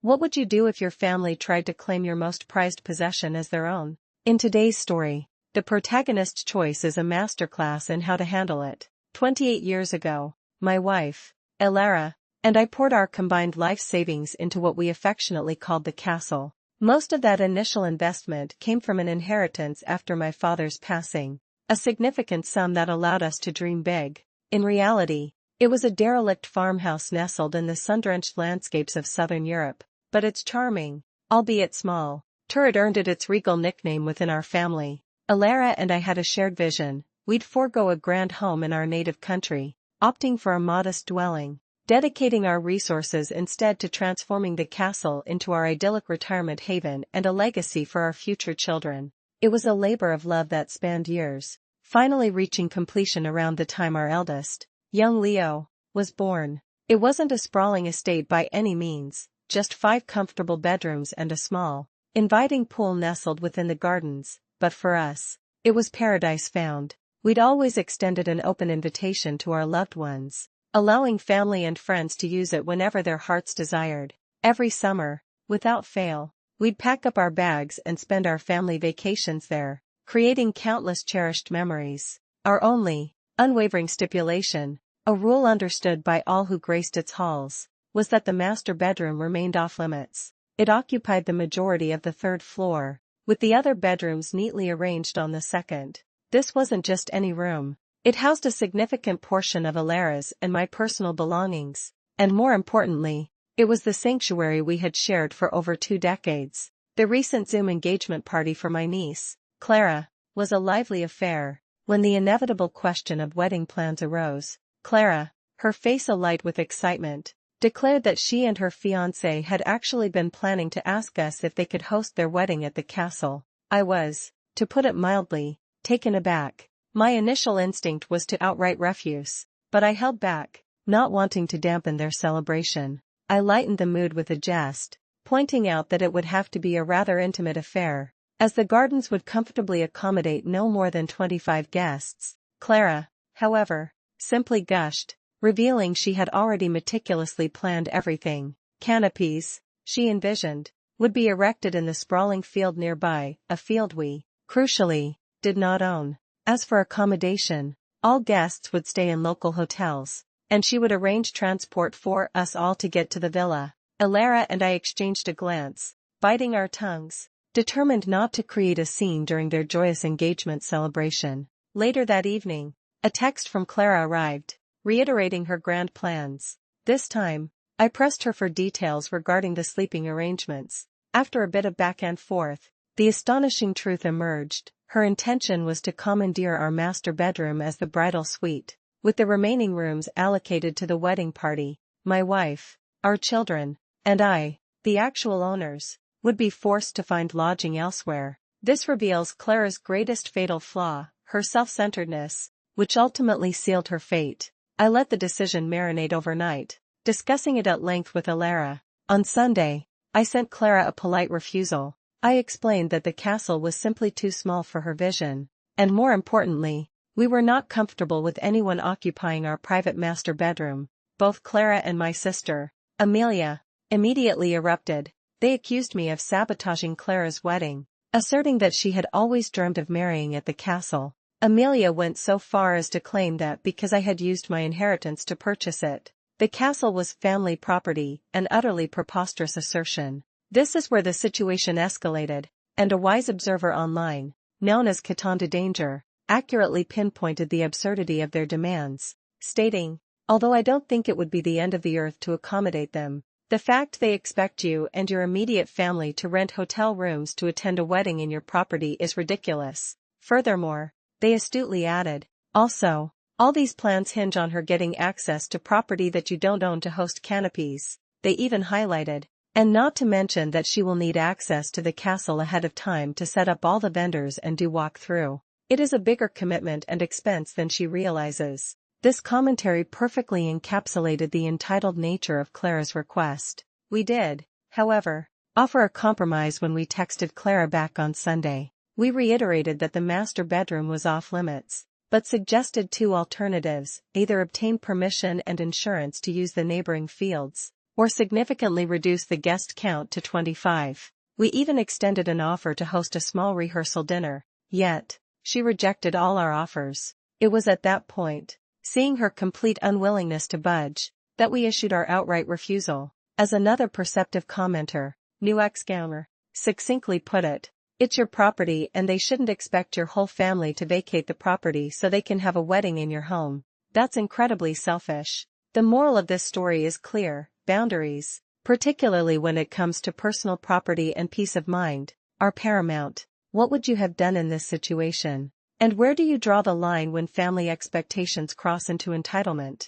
What would you do if your family tried to claim your most prized possession as their own? In today's story, the protagonist's choice is a masterclass in how to handle it. 28 years ago, my wife, Elara, and I poured our combined life savings into what we affectionately called the castle. Most of that initial investment came from an inheritance after my father's passing, a significant sum that allowed us to dream big. In reality, it was a derelict farmhouse nestled in the sun-drenched landscapes of southern Europe, but its charming, albeit small, turret earned it its regal nickname within our family. Elara and I had a shared vision: we'd forego a grand home in our native country, opting for a modest dwelling, dedicating our resources instead to transforming the castle into our idyllic retirement haven and a legacy for our future children. It was a labor of love that spanned years, finally reaching completion around the time our eldest, young Leo, was born. It wasn't a sprawling estate by any means, just 5 comfortable bedrooms and a small, inviting pool nestled within the gardens, but for us, it was paradise found. We'd always extended an open invitation to our loved ones, allowing family and friends to use it whenever their hearts desired. Every summer, without fail, we'd pack up our bags and spend our family vacations there, creating countless cherished memories. Our only, unwavering stipulation, a rule understood by all who graced its halls, was that the master bedroom remained off-limits. It occupied the majority of the 3rd floor, with the other bedrooms neatly arranged on the 2nd. This wasn't just any room. It housed a significant portion of Elara's and my personal belongings, and more importantly, it was the sanctuary we had shared for over 2 decades. The recent Zoom engagement party for my niece, Clara, was a lively affair. When the inevitable question of wedding plans arose, Clara, her face alight with excitement, declared that she and her fiancé had actually been planning to ask us if they could host their wedding at the castle. I was, to put it mildly, taken aback. My initial instinct was to outright refuse, but I held back, not wanting to dampen their celebration. I lightened the mood with a jest, pointing out that it would have to be a rather intimate affair, as the gardens would comfortably accommodate no more than 25 guests. Clara, however, simply gushed, revealing she had already meticulously planned everything. Canopies, she envisioned, would be erected in the sprawling field nearby, a field we, crucially, did not own. As for accommodation, all guests would stay in local hotels, and she would arrange transport for us all to get to the villa. Elara and I exchanged a glance, biting our tongues, determined not to create a scene during their joyous engagement celebration. Later that evening, a text from Clara arrived, reiterating her grand plans. This time, I pressed her for details regarding the sleeping arrangements. After a bit of back and forth, the astonishing truth emerged. Her intention was to commandeer our master bedroom as the bridal suite, with the remaining rooms allocated to the wedding party. My wife, our children, and I, the actual owners, would be forced to find lodging elsewhere. This reveals Clara's greatest fatal flaw, her self-centeredness, which ultimately sealed her fate. I let the decision marinate overnight, discussing it at length with Elara. On Sunday, I sent Clara a polite refusal. I explained that the castle was simply too small for her vision, and more importantly, we were not comfortable with anyone occupying our private master bedroom. Both Clara and my sister, Amelia, immediately erupted. They accused me of sabotaging Clara's wedding, asserting that she had always dreamed of marrying at the castle. Amelia went so far as to claim that because I had used my inheritance to purchase it, the castle was family property, an utterly preposterous assertion. This is where the situation escalated, and a wise observer online, known as Catan de Danger, accurately pinpointed the absurdity of their demands, stating, "Although I don't think it would be the end of the earth to accommodate them, the fact they expect you and your immediate family to rent hotel rooms to attend a wedding in your property is ridiculous." Furthermore, they astutely added, "Also, all these plans hinge on her getting access to property that you don't own to host canopies." They even highlighted, "And not to mention that she will need access to the castle ahead of time to set up all the vendors and do walk-through. It is a bigger commitment and expense than she realizes." This commentary perfectly encapsulated the entitled nature of Clara's request. We did, however, offer a compromise when we texted Clara back on Sunday. We reiterated that the master bedroom was off-limits, but suggested 2 alternatives: either obtain permission and insurance to use the neighboring fields, or significantly reduce the guest count to 25. We even extended an offer to host a small rehearsal dinner, yet, she rejected all our offers. It was at that point, seeing her complete unwillingness to budge, that we issued our outright refusal. As another perceptive commenter, Nuxgamer, succinctly put it, it's your property and they shouldn't expect your whole family to vacate the property so they can have a wedding in your home. That's incredibly selfish. The moral of this story is clear: boundaries, particularly when it comes to personal property and peace of mind, are paramount. What would you have done in this situation? And where do you draw the line when family expectations cross into entitlement?